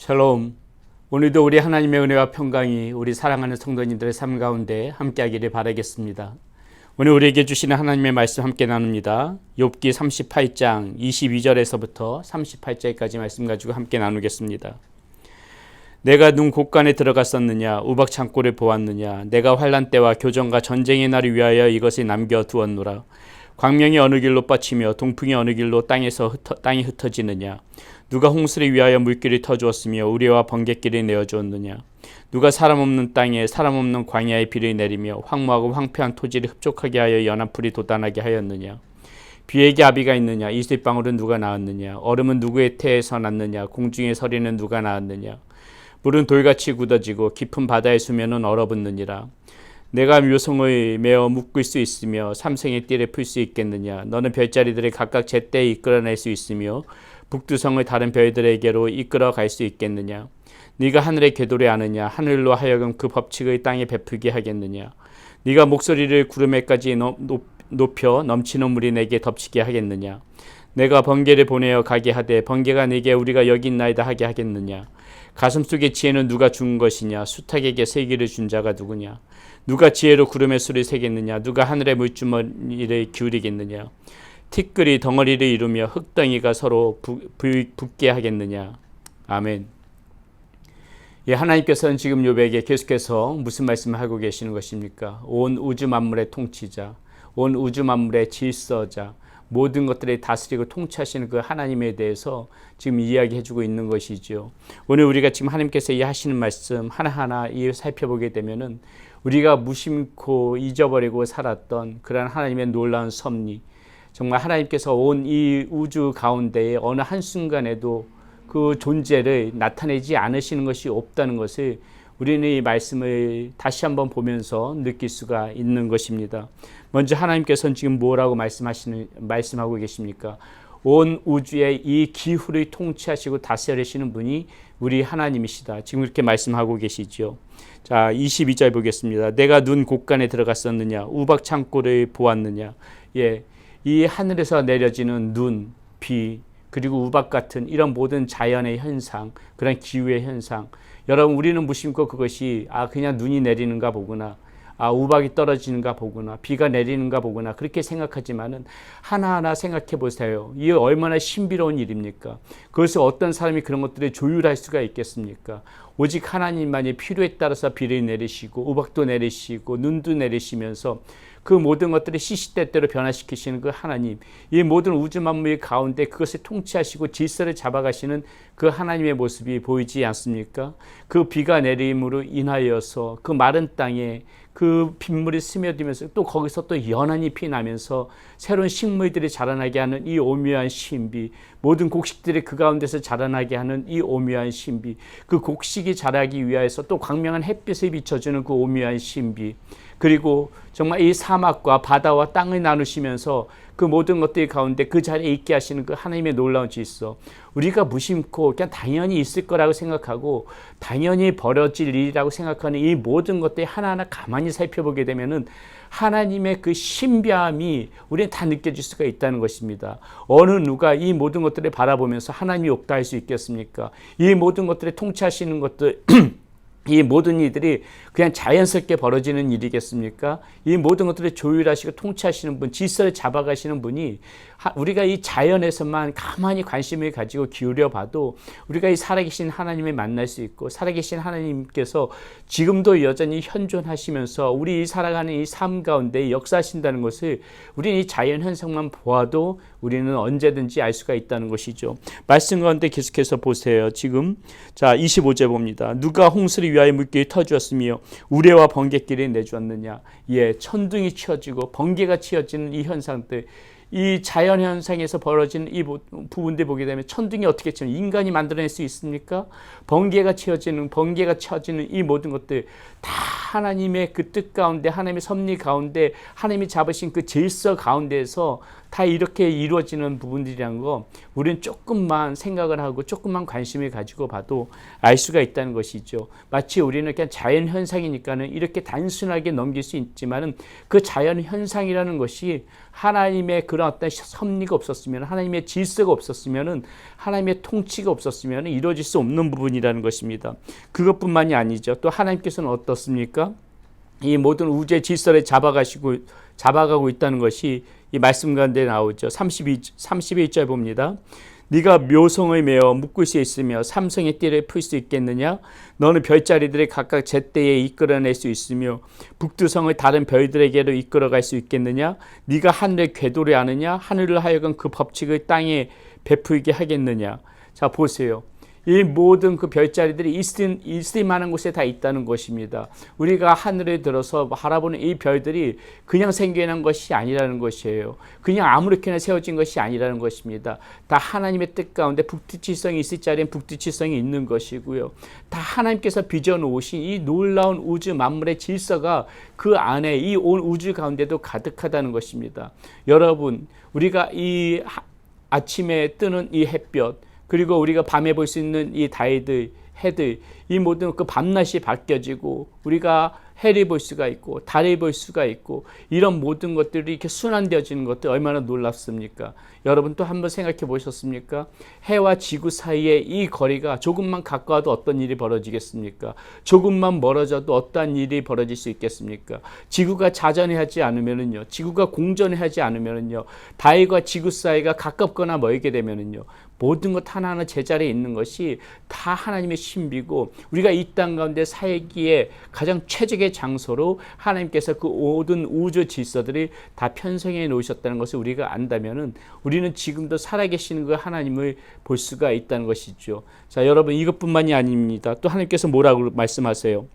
샬롬. 오늘도 우리 하나님의 은혜와 평강이 우리 사랑하는 성도님들의 삶 가운데 함께하기를 바라겠습니다. 오늘 우리에게 주시는 하나님의 말씀 함께 나눕니다. 욥기 38장 22절에서부터 38절까지 말씀 가지고 함께 나누겠습니다. 내가 눈 곳간에 들어갔었느냐, 우박 창고를 보았느냐, 내가 환난 때와 교정과 전쟁의 날을 위하여 이것을 남겨두었노라. 광명이 어느 길로 뻗치며 동풍이 어느 길로 땅이 흩어지느냐. 누가 홍수를 위하여 물길을 터주었으며 우리와 번갯길을 내어주었느냐. 누가 사람 없는 땅에 사람 없는 광야에 비를 내리며 황무하고 황폐한 토지를 흡족하게 하여 연한 풀이 돋아나게 하였느냐. 비에게 아비가 있느냐. 이슬방울은 누가 낳았느냐. 얼음은 누구의 태에서 났느냐. 공중의 서리는 누가 낳았느냐. 물은 돌같이 굳어지고 깊은 바다의 수면은 얼어붙느니라. 내가 묘성을 메어 묶을 수 있으며 삼생의 띠를 풀 수 있겠느냐. 너는 별자리들을 각각 제때에 이끌어낼 수 있으며 북두성을 다른 별들에게로 이끌어 갈 수 있겠느냐. 네가 하늘의 궤도를 아느냐. 하늘로 하여금 그 법칙을 땅에 베풀게 하겠느냐. 네가 목소리를 구름에까지 높여 넘치는 물이 내게 덮치게 하겠느냐. 내가 번개를 보내어 가게 하되 번개가 네게 우리가 여기 있나이다 하게 하겠느냐. 가슴속의 지혜는 누가 준 것이냐. 수탉에게 세기를 준 자가 누구냐. 누가 지혜로 구름의 수를 세겠느냐. 누가 하늘의 물주머니를 기울이겠느냐. 티끌이 덩어리를 이루며 흙덩이가 서로 붙게 하겠느냐. 아멘. 예, 하나님께서는 지금 욥에게 계속해서 무슨 말씀을 하고 계시는 것입니까? 온 우주 만물의 통치자, 온 우주 만물의 질서자, 모든 것들을 다스리고 통치하시는 그 하나님에 대해서 지금 이야기해주고 있는 것이죠. 오늘 우리가 지금 하나님께서 이 하시는 말씀 하나하나 살펴보게 되면은 우리가 무심코 잊어버리고 살았던 그런 하나님의 놀라운 섭리, 정말 하나님께서 온 이 우주 가운데에 어느 한순간에도 그 존재를 나타내지 않으시는 것이 없다는 것을 우리는 이 말씀을 다시 한번 보면서 느낄 수가 있는 것입니다. 먼저 하나님께서는 지금 뭐라고 말씀하고 계십니까? 온 우주의 이 기후를 통치하시고 다스리시는 분이 우리 하나님이시다. 지금 이렇게 말씀하고 계시죠. 자, 22절 보겠습니다. 내가 눈 곳간에 들어갔었느냐, 우박 창고를 보았느냐. 예, 이 하늘에서 내려지는 눈, 비, 그리고 우박 같은 이런 모든 자연의 현상, 그런 기후의 현상. 여러분, 우리는 무심코 그것이 그냥 눈이 내리는가 보구나, 우박이 떨어지는가 보구나, 비가 내리는가 보구나, 그렇게 생각하지만은 하나하나 생각해 보세요. 이게 얼마나 신비로운 일입니까? 그것을 어떤 사람이 그런 것들을 조율할 수가 있겠습니까? 오직 하나님만이 필요에 따라서 비를 내리시고 우박도 내리시고 눈도 내리시면서 그 모든 것들을 시시때때로 변화시키시는 그 하나님, 이 모든 우주 만물 가운데 그것을 통치하시고 질서를 잡아가시는 그 하나님의 모습이 보이지 않습니까? 그 비가 내림으로 인하여서 그 마른 땅에 그 빗물이 스며들면서 또 거기서 또 연한 잎이 나면서 새로운 식물들이 자라나게 하는 이 오묘한 신비, 모든 곡식들이 그 가운데서 자라나게 하는 이 오묘한 신비, 그 곡식이 자라기 위하여서 또 광명한 햇빛을 비춰주는 그 오묘한 신비, 그리고 정말 이 사막과 바다와 땅을 나누시면서 그 모든 것들 가운데 그 자리에 있게 하시는 그 하나님의 놀라운 질서, 우리가 무심코 그냥 당연히 있을 거라고 생각하고 당연히 벌어질 일이라고 생각하는 이 모든 것들이 하나하나 가만히 살펴보게 되면은 하나님의 그 신비함이 우리는 다 느껴질 수가 있다는 것입니다. 어느 누가 이 모든 것들을 바라보면서 하나님이 없다 할 수 있겠습니까? 이 모든 것들을 통치하시는 것들 이 모든 일들이 그냥 자연스럽게 벌어지는 일이겠습니까? 이 모든 것들을 조율하시고 통치하시는 분, 질서를 잡아가시는 분이 우리가 이 자연에서만 가만히 관심을 가지고 기울여 봐도 우리가 이 살아계신 하나님을 만날 수 있고, 살아계신 하나님께서 지금도 여전히 현존하시면서 우리 이 살아가는 이 삶 가운데 역사하신다는 것을 우리는 이 자연 현상만 보아도 우리는 언제든지 알 수가 있다는 것이죠. 말씀 가운데 계속해서 보세요. 지금 자 25절 봅니다. 누가 홍수를 위하여 물길을 터주었으며 우레와 번갯길을 내주었느냐. 예, 천둥이 치어지고 번개가 치어지는 이 현상들, 이 자연 현상에서 벌어지는 이 부분들 보게 되면 천둥이 어떻게 치면 인간이 만들어낼 수 있습니까? 번개가 치어지는 이 모든 것들 다 하나님의 그 뜻 가운데, 하나님의 섭리 가운데, 하나님이 잡으신 그 질서 가운데에서 다 이렇게 이루어지는 부분들이란 거 우리는 조금만 생각을 하고 조금만 관심을 가지고 봐도 알 수가 있다는 것이죠. 마치 우리는 그냥 자연 현상이니까는 이렇게 단순하게 넘길 수 있지만은 그 자연 현상이라는 것이 하나님의 그런 어떤 섭리가 없었으면, 하나님의 질서가 없었으면은, 하나님의 통치가 없었으면 이루어질 수 없는 부분이라는 것입니다. 그것뿐만이 아니죠. 또 하나님께서는 어떻습니까? 이 모든 우주의 질서를 잡아가고 있다는 것이 이 말씀 가운데 나오죠. 31절 봅니다. 네가 묘성을 메어 묶을 수 있으며 삼성의 띠를 풀 수 있겠느냐? 너는 별자리들을 각각 제때에 이끌어낼 수 있으며 북두성을 다른 별들에게로 이끌어갈 수 있겠느냐? 네가 하늘의 궤도를 아느냐? 하늘을 하여금 그 법칙을 땅에 베풀게 하겠느냐? 자, 보세요. 이 모든 그 별자리들이 있을 만한 곳에 다 있다는 것입니다. 우리가 하늘에 들어서 바라보는 이 별들이 그냥 생겨난 것이 아니라는 것이에요. 그냥 아무렇게나 세워진 것이 아니라는 것입니다. 다 하나님의 뜻 가운데 북두칠성이 있을 자리엔 북두칠성이 있는 것이고요. 다 하나님께서 빚어놓으신 이 놀라운 우주 만물의 질서가 그 안에 이 온 우주 가운데도 가득하다는 것입니다. 여러분, 우리가 이 아침에 뜨는 이 햇볕, 그리고 우리가 밤에 볼 수 있는 이 달들, 해들, 이 모든 그 밤낮이 바뀌어지고 우리가 해를 볼 수가 있고 달을 볼 수가 있고 이런 모든 것들이 이렇게 순환되어지는 것들 얼마나 놀랍습니까? 여러분 또 한번 생각해 보셨습니까? 해와 지구 사이의 이 거리가 조금만 가까워도 어떤 일이 벌어지겠습니까? 조금만 멀어져도 어떠한 일이 벌어질 수 있겠습니까? 지구가 자전하지 않으면은요, 지구가 공전하지 않으면은요, 달과 지구 사이가 가깝거나 멀게 되면은요, 모든 것 하나하나 제자리에 있는 것이 다 하나님의 신비고 우리가 이 땅 가운데 살기에 가장 최적의 장소로 하나님께서 그 모든 우주 질서들이 다 편성해 놓으셨다는 것을 우리가 안다면은 우리는 지금도 살아계시는 그 하나님을 볼 수가 있다는 것이죠. 자, 여러분 이것뿐만이 아닙니다. 또 하나님께서 뭐라고 말씀하세요?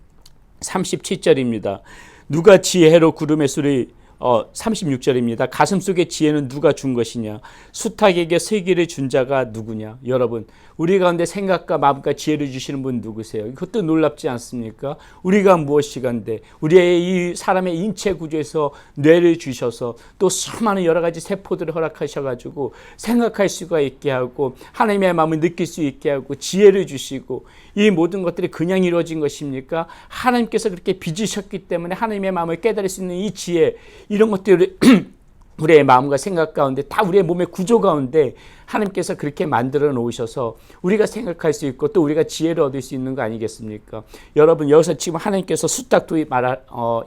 37절입니다. 누가 지혜로 구름의 수를 36절입니다. 가슴속의 지혜는 누가 준 것이냐? 수탉에게 슬기를 준 자가 누구냐? 여러분, 우리 가운데 생각과 마음과 지혜를 주시는 분 누구세요? 이것도 놀랍지 않습니까? 우리가 무엇이간데 우리의 이 사람의 인체 구조에서 뇌를 주셔서 또 수많은 여러 가지 세포들을 허락하셔가지고 생각할 수가 있게 하고 하나님의 마음을 느낄 수 있게 하고 지혜를 주시고 이 모든 것들이 그냥 이루어진 것입니까? 하나님께서 그렇게 빚으셨기 때문에 하나님의 마음을 깨달을 수 있는 이 지혜, 이런 것들을 우리의 마음과 생각 가운데 다 우리의 몸의 구조 가운데 하나님께서 그렇게 만들어 놓으셔서 우리가 생각할 수 있고 또 우리가 지혜를 얻을 수 있는 거 아니겠습니까? 여러분 여기서 지금 하나님께서 수탉도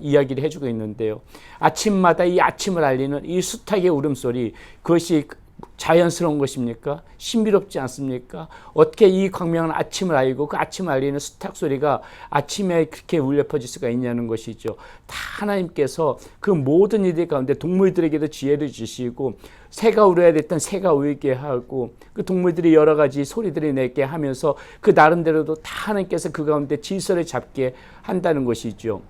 이야기를 해주고 있는데요. 아침마다 이 아침을 알리는 이 수탉의 울음소리, 그것이 자연스러운 것입니까? 신비롭지 않습니까? 어떻게 이 광명한 아침을 알고 그 아침을 알리는 수탉 소리가 아침에 그렇게 울려 퍼질 수가 있냐는 것이죠. 다 하나님께서 그 모든 일들 가운데 동물들에게도 지혜를 주시고 새가 울어야 됐던 새가 울게 하고 그 동물들이 여러 가지 소리들을 내게 하면서 그 나름대로도 다 하나님께서 그 가운데 질서를 잡게 한다는 것이죠.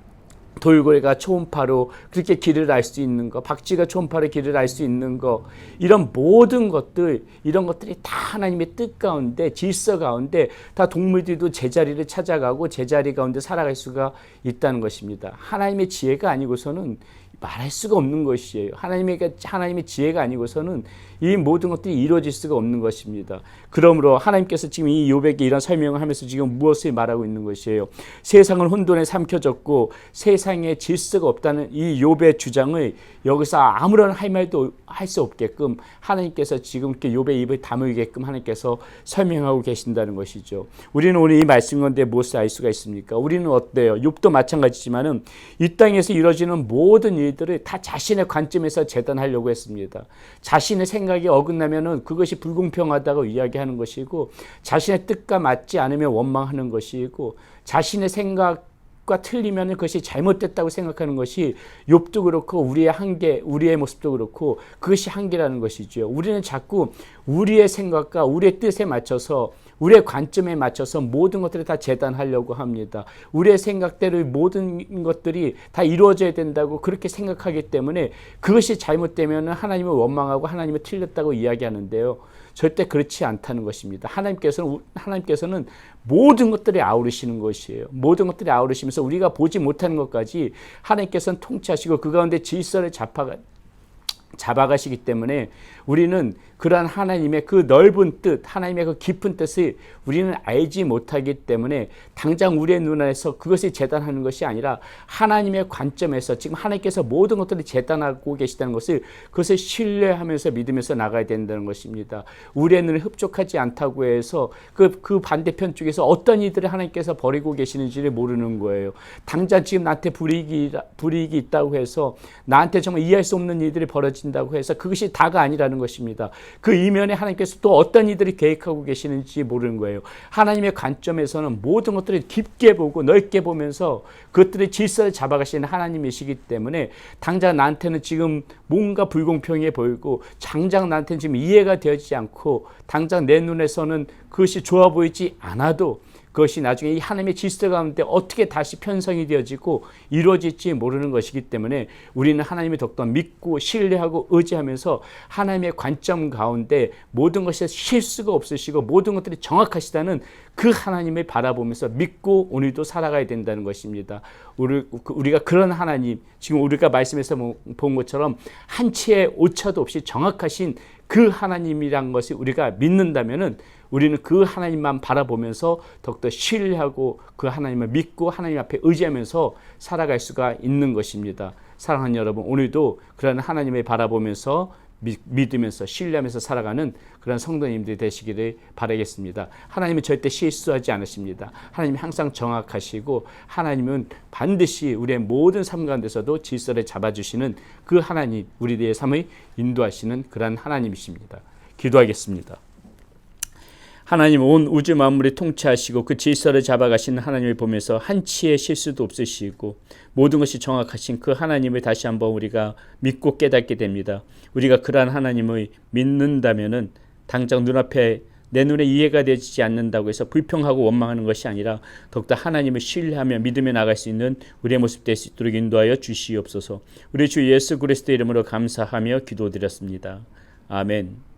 돌고래가 초음파로 그렇게 길을 알 수 있는 거, 박쥐가 초음파로 길을 알 수 있는 거, 이런 모든 것들, 이런 것들이 다 하나님의 뜻 가운데, 질서 가운데 다 동물들도 제자리를 찾아가고 제자리 가운데 살아갈 수가 있다는 것입니다. 하나님의 지혜가 아니고서는 말할 수가 없는 것이에요. 하나님의 지혜가 아니고서는 이 모든 것들이 이루어질 수가 없는 것입니다. 그러므로 하나님께서 지금 이 욥에게 이런 설명을 하면서 지금 무엇을 말하고 있는 것이에요? 세상은 혼돈에 삼켜졌고 세상에 질서가 없다는 이 욥의 주장을 여기서 아무런 할 말도 할 수 없게끔 하나님께서 지금 이렇게 욥의 입을 다물게끔 하나님께서 설명하고 계신다는 것이죠. 우리는 오늘 이 말씀 가운데 무엇을 알 수가 있습니까? 우리는 어때요? 욥도 마찬가지지만은 이 땅에서 이루어지는 모든 일들을 다 자신의 관점에서 재단하려고 했습니다. 자신의 생각이 어긋나면은 그것이 불공평하다고 이야기하는 것이고, 자신의 뜻과 맞지 않으면 원망하는 것이고, 자신의 생각과 틀리면 그것이 잘못됐다고 생각하는 것이 욥도 그렇고 우리의 한계, 우리의 모습도 그렇고 그것이 한계라는 것이죠. 우리는 자꾸 우리의 생각과 우리의 뜻에 맞춰서, 우리의 관점에 맞춰서 모든 것들을 다 재단하려고 합니다. 우리의 생각대로 모든 것들이 다 이루어져야 된다고 그렇게 생각하기 때문에 그것이 잘못되면 하나님을 원망하고 하나님을 틀렸다고 이야기하는데요. 절대 그렇지 않다는 것입니다. 하나님께서는 모든 것들이 아우르시는 것이에요. 모든 것들이 아우르시면서 우리가 보지 못하는 것까지 하나님께서는 통치하시고 그 가운데 질서를 잡아가시기 때문에 우리는 그러한 하나님의 그 넓은 뜻, 하나님의 그 깊은 뜻을 우리는 알지 못하기 때문에 당장 우리의 눈안에서 그것이 재단하는 것이 아니라 하나님의 관점에서 지금 하나님께서 모든 것들을 재단하고 계시다는 것을 그것을 신뢰하면서 믿으면서 나가야 된다는 것입니다. 우리의 눈에 흡족하지 않다고 해서 그 반대편 쪽에서 어떤 이들을 하나님께서 버리고 계시는지를 모르는 거예요. 당장 지금 나한테 불이익이 있다고 해서 나한테 정말 이해할 수 없는 일들이 벌어진다고 해서 그것이 다가 아니라는 것입니다. 그 이면에 하나님께서 또 어떤 이들이 계획하고 계시는지 모르는 거예요. 하나님의 관점에서는 모든 것들을 깊게 보고 넓게 보면서 그것들의 질서를 잡아가시는 하나님이시기 때문에 당장 나한테는 지금 뭔가 불공평해 보이고 당장 나한테는 지금 이해가 되지 않고 당장 내 눈에서는 그것이 좋아 보이지 않아도 그것이 나중에 이 하나님의 질서 가운데 어떻게 다시 편성이 되어지고 이루어질지 모르는 것이기 때문에 우리는 하나님을 더욱더 믿고 신뢰하고 의지하면서 하나님의 관점 가운데 모든 것에 실수가 없으시고 모든 것들이 정확하시다는 그 하나님을 바라보면서 믿고 오늘도 살아가야 된다는 것입니다. 우리가 그런 하나님, 지금 우리가 말씀에서 본 것처럼 한 치의 오차도 없이 정확하신 그 하나님이란 것을 우리가 믿는다면은 우리는 그 하나님만 바라보면서 더욱더 신뢰하고 그 하나님을 믿고 하나님 앞에 의지하면서 살아갈 수가 있는 것입니다. 사랑하는 여러분, 오늘도 그런 하나님을 바라보면서 믿으면서 신뢰하면서 살아가는 그런 성도님들이 되시기를 바라겠습니다. 하나님은 절대 실수하지 않으십니다. 하나님이 항상 정확하시고 하나님은 반드시 우리의 모든 삶 가운데서도 질서를 잡아주시는 그 하나님, 우리들의 삶을 인도하시는 그런 하나님이십니다. 기도하겠습니다. 하나님, 온 우주 만물을 통치하시고 그 질서를 잡아가시는 하나님을 보면서 한치의 실수도 없으시고 모든 것이 정확하신 그 하나님을 다시 한번 우리가 믿고 깨닫게 됩니다. 우리가 그러한 하나님을 믿는다면은 당장 눈앞에 내 눈에 이해가 되지 않는다고 해서 불평하고 원망하는 것이 아니라 더욱더 하나님을 신뢰하며 믿으며 나갈 수 있는 우리의 모습 될 수 있도록 인도하여 주시옵소서. 우리 주 예수 그리스도의 이름으로 감사하며 기도드렸습니다. 아멘.